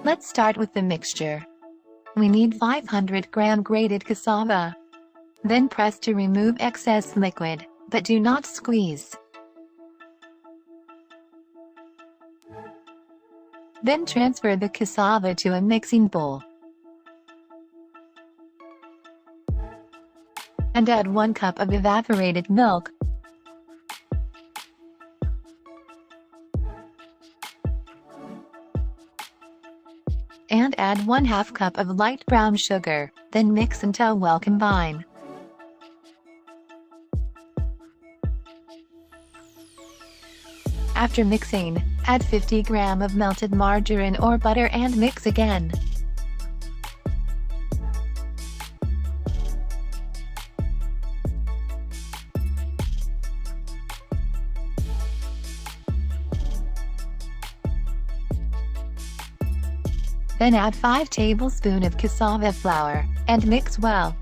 Let's start with the mixture. We need 500 gram grated cassava. Then press to remove excess liquid, but do not squeeze. Then transfer the cassava to a mixing bowl. And add 1 cup of evaporated milk. And add 1/2 cup of light brown sugar, then mix until well combined. After mixing, add 50 gram of melted margarine or butter and mix again. Then add 5 tablespoons of cassava flour, and mix well.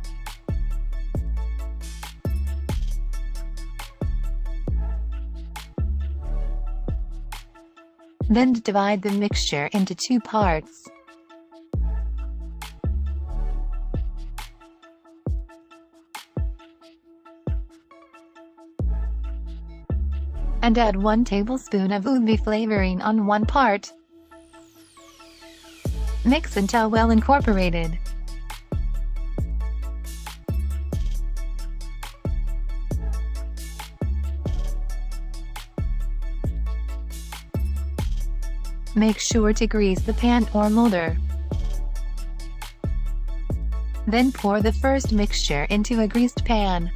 Then divide the mixture into 2 parts. And add 1 tablespoon of ube flavoring on 1 part. Mix until well incorporated. Make sure to grease the pan or molder. Then pour the first mixture into a greased pan.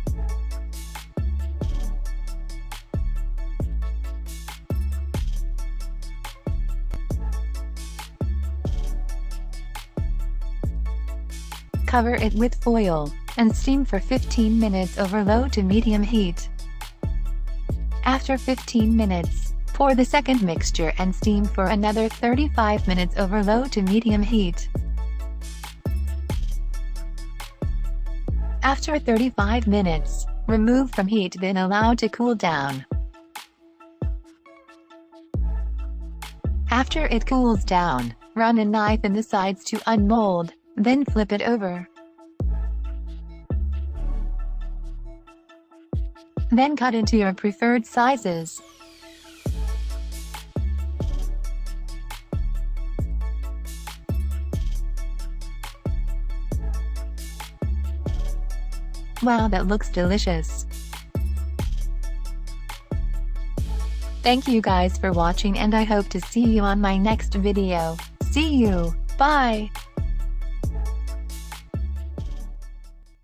Cover it with foil, and steam for 15 minutes over low to medium heat. After 15 minutes, pour the second mixture and steam for another 35 minutes over low to medium heat. After 35 minutes, remove from heat, then allow to cool down. After it cools down, run a knife in the sides to unmold, then flip it over. Then cut into your preferred sizes. Wow, that looks delicious. Thank you guys for watching, and I hope to see you on my next video. See you, bye!